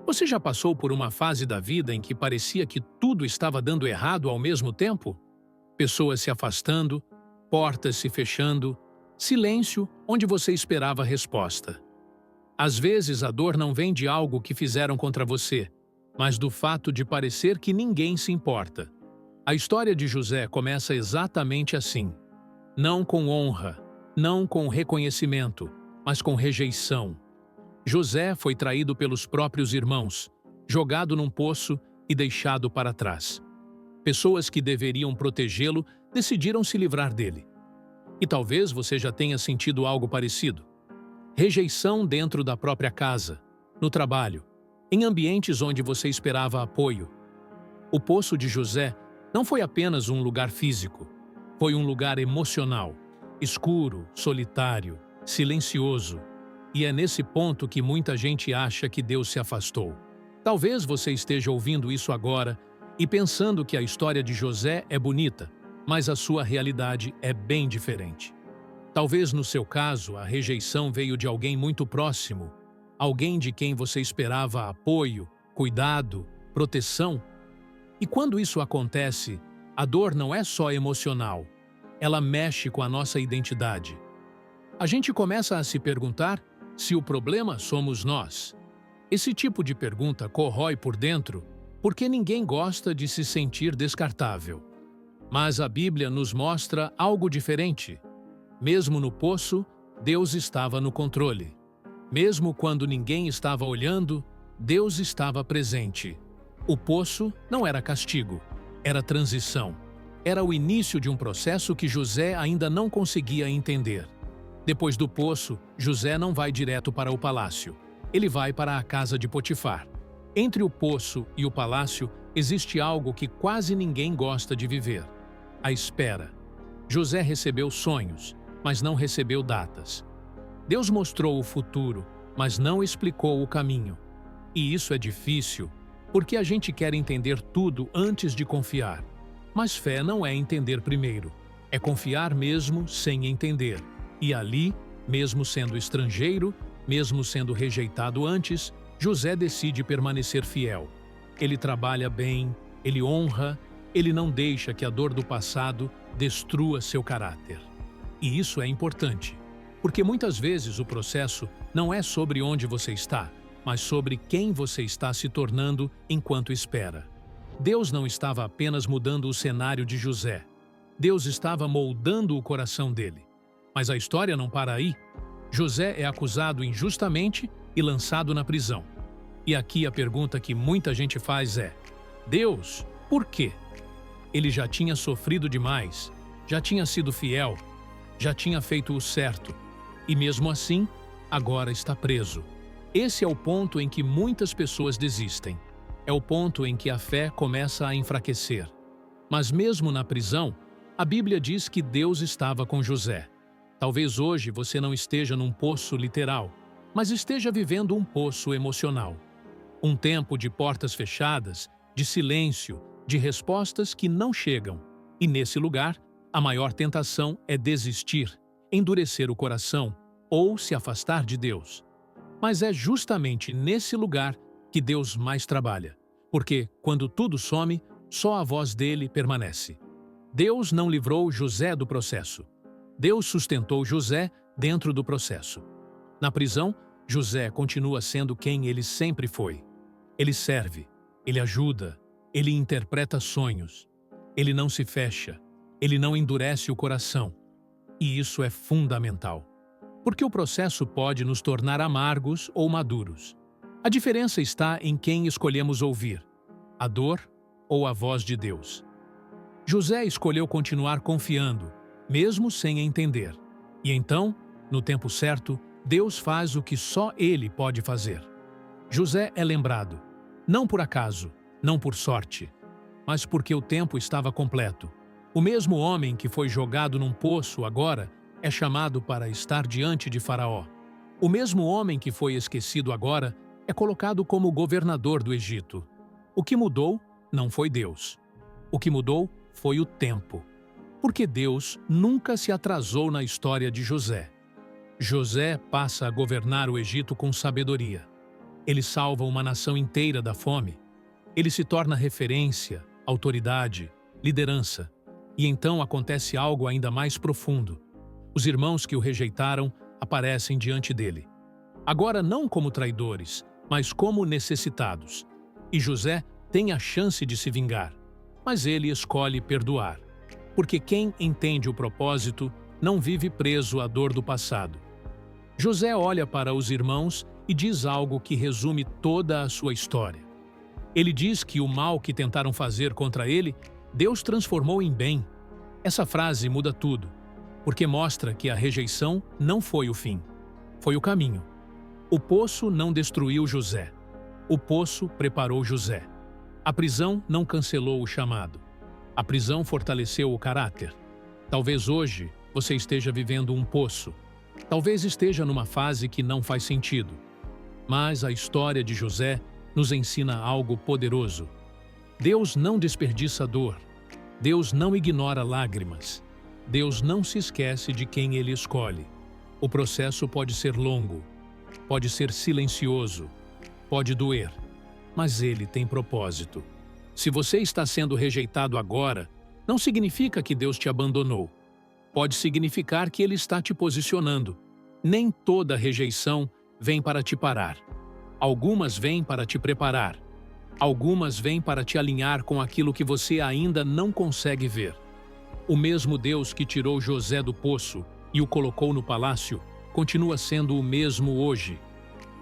Você já passou por uma fase da vida em que parecia que tudo estava dando errado ao mesmo tempo? Pessoas se afastando, portas se fechando, silêncio onde você esperava a resposta. Às vezes a dor não vem de algo que fizeram contra você, mas do fato de parecer que ninguém se importa. A história de José começa exatamente assim. Não com honra, não com reconhecimento, mas com rejeição. José foi traído pelos próprios irmãos, jogado num poço e deixado para trás. Pessoas que deveriam protegê-lo decidiram se livrar dele. E talvez você já tenha sentido algo parecido. Rejeição dentro da própria casa, no trabalho, em ambientes onde você esperava apoio. O poço de José não foi apenas um lugar físico, foi um lugar emocional, escuro, solitário, silencioso. E é nesse ponto que muita gente acha que Deus se afastou. Talvez você esteja ouvindo isso agora e pensando que a história de José é bonita, mas a sua realidade é bem diferente. Talvez no seu caso a rejeição veio de alguém muito próximo, alguém de quem você esperava apoio, cuidado, proteção. E quando isso acontece, a dor não é só emocional, ela mexe com a nossa identidade. A gente começa a se perguntar se o problema somos nós. Esse tipo de pergunta corrói por dentro porque ninguém gosta de se sentir descartável. Mas a Bíblia nos mostra algo diferente. Mesmo no poço, Deus estava no controle. Mesmo quando ninguém estava olhando, Deus estava presente. O poço não era castigo, era transição. Era o início de um processo que José ainda não conseguia entender. Depois do poço, José não vai direto para o palácio. Ele vai para a casa de Potifar. Entre o poço e o palácio existe algo que quase ninguém gosta de viver: a espera. José recebeu sonhos, mas não recebeu datas. Deus mostrou o futuro, mas não explicou o caminho. E isso é difícil, porque a gente quer entender tudo antes de confiar. Mas fé não é entender primeiro, é confiar mesmo sem entender. E ali, mesmo sendo estrangeiro, mesmo sendo rejeitado antes, José decide permanecer fiel. Ele trabalha bem, ele honra, ele não deixa que a dor do passado destrua seu caráter. E isso é importante, porque muitas vezes o processo não é sobre onde você está, mas sobre quem você está se tornando enquanto espera. Deus não estava apenas mudando o cenário de José. Deus estava moldando o coração dele. Mas a história não para aí. José é acusado injustamente e lançado na prisão. E aqui a pergunta que muita gente faz é: Deus, por quê? Ele já tinha sofrido demais, já tinha sido fiel, já tinha feito o certo. E mesmo assim, agora está preso. Esse é o ponto em que muitas pessoas desistem. É o ponto em que a fé começa a enfraquecer. Mas mesmo na prisão, a Bíblia diz que Deus estava com José. Talvez hoje você não esteja num poço literal, mas esteja vivendo um poço emocional. Um tempo de portas fechadas, de silêncio, de respostas que não chegam. E nesse lugar, a maior tentação é desistir, endurecer o coração ou se afastar de Deus. Mas é justamente nesse lugar que Deus mais trabalha, porque quando tudo some, só a voz dele permanece. Deus não livrou José do processo. Deus sustentou José dentro do processo. Na prisão, José continua sendo quem ele sempre foi. Ele serve, ele ajuda, ele interpreta sonhos. Ele não se fecha, ele não endurece o coração. E isso é fundamental, porque o processo pode nos tornar amargos ou maduros. A diferença está em quem escolhemos ouvir, a dor ou a voz de Deus. José escolheu continuar confiando, mesmo sem entender. E então, no tempo certo, Deus faz o que só Ele pode fazer. José é lembrado, não por acaso, não por sorte, mas porque o tempo estava completo. O mesmo homem que foi jogado num poço agora é chamado para estar diante de Faraó. O mesmo homem que foi esquecido agora é colocado como governador do Egito. O que mudou não foi Deus. O que mudou foi o tempo. Porque Deus nunca se atrasou na história de José. José passa a governar o Egito com sabedoria. Ele salva uma nação inteira da fome. Ele se torna referência, autoridade, liderança. E então acontece algo ainda mais profundo. Os irmãos que o rejeitaram aparecem diante dele. Agora não como traidores, mas como necessitados. E José tem a chance de se vingar, mas ele escolhe perdoar. Porque quem entende o propósito não vive preso à dor do passado. José olha para os irmãos e diz algo que resume toda a sua história. Ele diz que o mal que tentaram fazer contra ele, Deus transformou em bem. Essa frase muda tudo, porque mostra que a rejeição não foi o fim, foi o caminho. O poço não destruiu José. O poço preparou José. A prisão não cancelou o chamado. A prisão fortaleceu o caráter. Talvez hoje você esteja vivendo um poço. Talvez esteja numa fase que não faz sentido. Mas a história de José nos ensina algo poderoso. Deus não desperdiça dor. Deus não ignora lágrimas. Deus não se esquece de quem Ele escolhe. O processo pode ser longo, pode ser silencioso, pode doer, mas Ele tem propósito. Se você está sendo rejeitado agora, não significa que Deus te abandonou. Pode significar que Ele está te posicionando. Nem toda rejeição vem para te parar. Algumas vêm para te preparar. Algumas vêm para te alinhar com aquilo que você ainda não consegue ver. O mesmo Deus que tirou José do poço e o colocou no palácio, continua sendo o mesmo hoje.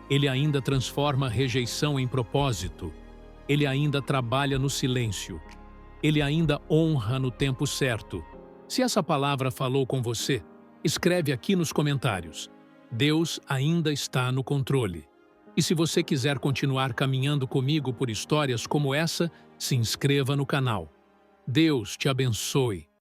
Ele ainda transforma rejeição em propósito. Ele ainda trabalha no silêncio. Ele ainda honra no tempo certo. Se essa palavra falou com você, escreve aqui nos comentários. Deus ainda está no controle. E se você quiser continuar caminhando comigo por histórias como essa, se inscreva no canal. Deus te abençoe.